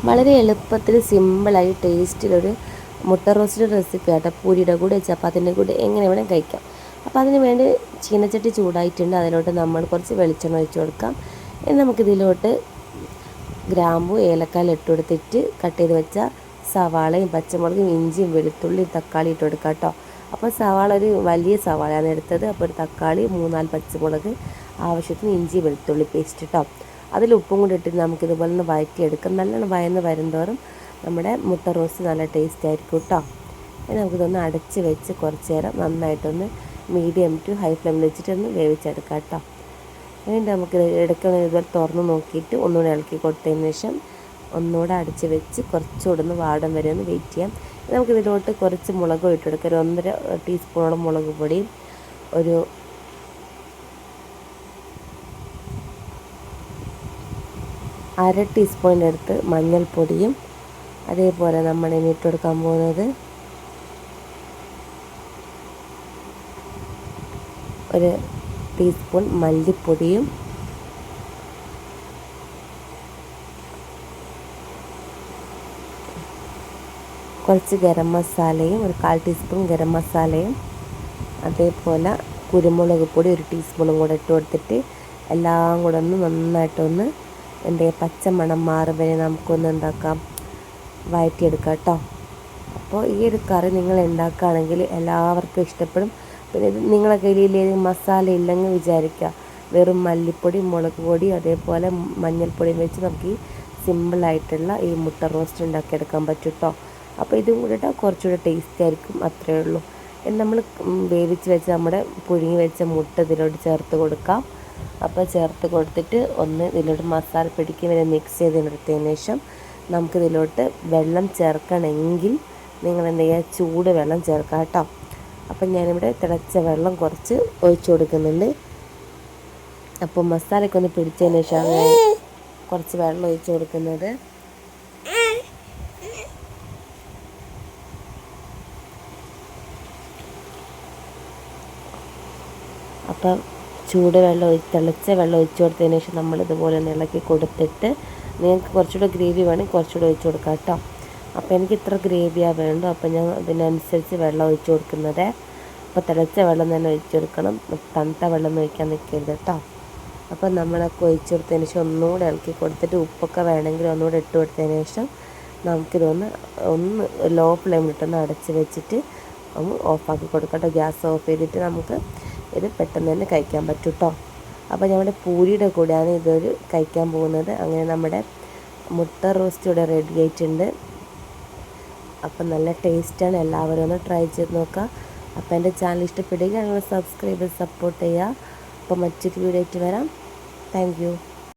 വളരെ എളുപ്പത്തിൽ സിമ്പിളായി ടേസ്റ്റിലൊരു മുട്ട റോസ്റ്റ് റെസിപ്പി ആട്ടോ. പൂരിയുടെ കൂടെ ചപ്പാത്തിൻ്റെ കൂടെ എങ്ങനെ വേണം കഴിക്കാം. അപ്പോൾ അതിന് വേണ്ടി ചീനച്ചട്ടി ചൂടായിട്ടുണ്ട്. അതിലോട്ട് നമ്മൾ കുറച്ച് വെളിച്ചെണ്ണ ഒഴിച്ച് കൊടുക്കാം. ഇനി നമുക്കിതിലോട്ട് ഗ്രാമ്പു ഏലക്കായ ഇട്ട് കൊടുത്തിട്ട് കട്ട് ചെയ്ത് വെച്ച സവാളയും പച്ചമുളകും ഇഞ്ചിയും വെളുത്തുള്ളി തക്കാളി ഇട്ട് കൊടുക്കാം കേട്ടോ. അപ്പോൾ സവാള ഒരു വലിയ സവാളയാണ് എടുത്തത്. അപ്പോൾ ഒരു തക്കാളി 3-4 പച്ചമുളക് ആവശ്യത്തിന് ഇഞ്ചി വെളുത്തുള്ളി പേസ്റ്റ് കേട്ടോ. അതിൽ ഉപ്പും കൂടി ഇട്ടിട്ട് നമുക്കിതുപോലെ ഒന്ന് വഴറ്റിയെടുക്കാം. നല്ലോണം വയന്ന് വരുന്തോറും നമ്മുടെ മുട്ട റോസ്റ്റ് നല്ല ടേസ്റ്റ് ആയിരിക്കും കേട്ടോ. ഇനി നമുക്കിതൊന്ന് അടച്ച് വെച്ച് കുറച്ച് നേരം നന്നായിട്ടൊന്ന് മീഡിയം ടു ഹൈ ഫ്ലെയിമിൽ വെച്ചിട്ടൊന്ന് വേവിച്ചെടുക്കാം കേട്ടോ. എന്നിട്ട് നമുക്ക് ഇടയ്ക്കൊന്ന് ഇതുപോലെ തുറന്ന് നോക്കിയിട്ട് ഒന്നുകൂടെ ഇളക്കി കൊടുത്തതിന് ശേഷം ഒന്നുകൂടെ അടച്ച് വെച്ച് കുറച്ചുകൂടെ ഒന്ന് വാടം വരെ ഒന്ന് വെയിറ്റ് ചെയ്യാം. നമുക്കിതിലോട്ട് കുറച്ച് മുളക് ഇട്ടെടുക്കാം. ഒരു 1.5 ടീസ്പൂണോളം മുളക് പൊടിയും ഒരു 1/2 ടീസ്പൂണിൻ്റെ അടുത്ത് മഞ്ഞൾപ്പൊടിയും അതേപോലെ നമ്മൾ ഇനി ഇട്ട് കൊടുക്കാൻ പോകുന്നത് ഒരു ടീസ്പൂൺ മല്ലിപ്പൊടിയും കുറച്ച് ഗരം മസാലയും ഒരു 1/4 ടീസ്പൂൺ ഗരം മസാലയും അതേപോലെ കുരുമുളക് പൊടി 1 ടീസ്പൂണും കൂടെ ഇട്ട് കൊടുത്തിട്ട് എല്ലാം കൂടെ ഒന്ന് നന്നായിട്ടൊന്ന് പച്ചമണം മാറും വരെ നമുക്കൊന്ന് എന്താക്കാം വഴറ്റിയെടുക്കാം കേട്ടോ. അപ്പോൾ ഈ ഒരു കറി നിങ്ങൾ ഉണ്ടാക്കുകയാണെങ്കിൽ എല്ലാവർക്കും ഇഷ്ടപ്പെടും. പിന്നെ ഇത് നിങ്ങളെ കയ്യിൽ മസാല ഇല്ലെങ്കിൽ വിചാരിക്കുക, വെറും മല്ലിപ്പൊടി മുളക് പൊടി അതേപോലെ മഞ്ഞൾപ്പൊടിയും വെച്ച് നമുക്ക് ഈ സിമ്പിളായിട്ടുള്ള ഈ മുട്ട റോസ്റ്റ് ഉണ്ടാക്കിയെടുക്കാൻ പറ്റും കേട്ടോ. അപ്പോൾ ഇതും കൂടെ കുറച്ചുകൂടെ ടേസ്റ്റ് ആയിരിക്കും, അത്രയേ ഉള്ളൂ. നമ്മൾ വേവിച്ച് വെച്ച് നമ്മുടെ പുഴുങ്ങി വെച്ച മുട്ട ഇതിലോട്ട് ചേർത്ത് കൊടുക്കാം. അപ്പോൾ ചേർത്ത് കൊടുത്തിട്ട് ഒന്ന് ഇതിലോട്ട് മസാല പിടിക്കും വരെ മിക്സ് ചെയ്തെടുത്തതിന് ശേഷം നമുക്കിതിലോട്ട് വെള്ളം ചേർക്കണമെങ്കിൽ നിങ്ങൾ എന്ത് ചെയ്യുക, ചൂട് വെള്ളം ചേർക്കാം കേട്ടോ. അപ്പം ഞാനിവിടെ തിളച്ച വെള്ളം കുറച്ച് ഒഴിച്ചു കൊടുക്കുന്നുണ്ട്. അപ്പോൾ മസാലയൊക്കെ ഒന്ന് പിടിച്ചതിന് ശേഷമാണ് കുറച്ച് വെള്ളം ഒഴിച്ച് കൊടുക്കുന്നത്. അപ്പം തിളച്ച വെള്ളം ഒഴിച്ച് കൊടുത്തതിന് ശേഷം നമ്മളിതുപോലെ ഒന്ന് ഇളക്കി കൊടുത്തിട്ട് നിങ്ങൾക്ക് കുറച്ചുകൂടെ ഗ്രേവി വേണമെങ്കിൽ കുറച്ചുകൂടെ ഒഴിച്ച് കൊടുക്കാം കേട്ടോ. അപ്പോൾ എനിക്ക് ഇത്ര ഗ്രേവിയാണ് വേണ്ടത്. അപ്പോൾ ഞാൻ അതിനനുസരിച്ച് വെള്ളം ഒഴിച്ച് കൊടുക്കുന്നത്. അപ്പോൾ തിളച്ച വെള്ളം തന്നെ ഒഴിച്ച് കൊടുക്കണം, തണുത്ത വെള്ളം ഒഴിക്കാൻ നിൽക്കരുത് കേട്ടോ. അപ്പോൾ നമ്മളൊക്കെ ഒഴിച്ച് കൊടുത്തതിന് ശേഷം ഒന്നുകൂടെ ഇളക്കി കൊടുത്തിട്ട് ഉപ്പൊക്കെ വേണമെങ്കിൽ ഒന്നുകൂടെ ഇട്ട് കൊടുത്തതിന് ശേഷം നമുക്കിതൊന്ന് ലോ ഫ്ലെയിമിലിട്ടൊന്ന് അടച്ച് വെച്ചിട്ട് ഒന്ന് ഓഫാക്കി കൊടുക്കാം കേട്ടോ. ഗ്യാസ് ഓഫ് ചെയ്തിട്ട് നമുക്ക് ഇത് പെട്ടെന്ന് തന്നെ കഴിക്കാൻ പറ്റും കേട്ടോ. അപ്പോൾ നമ്മുടെ പൂരിയുടെ കൂടെയാണ് ഇതൊരു കഴിക്കാൻ പോകുന്നത്. അങ്ങനെ നമ്മുടെ മുട്ട റോസ്റ്റ് ഇവിടെ റെഡി ആയിട്ടുണ്ട്. അപ്പം നല്ല ടേസ്റ്റാണ്, എല്ലാവരും ഒന്ന് ട്രൈ ചെയ്ത് നോക്കുക. അപ്പോൾ എൻ്റെ ചാനൽ ഇഷ്ടപ്പെടുകയാണെങ്കിൽ സബ്സ്ക്രൈബ് സപ്പോർട്ട് ചെയ്യുക. അപ്പോൾ മറ്റൊരു വീഡിയോ ആയിട്ട് വരാം. Thank you.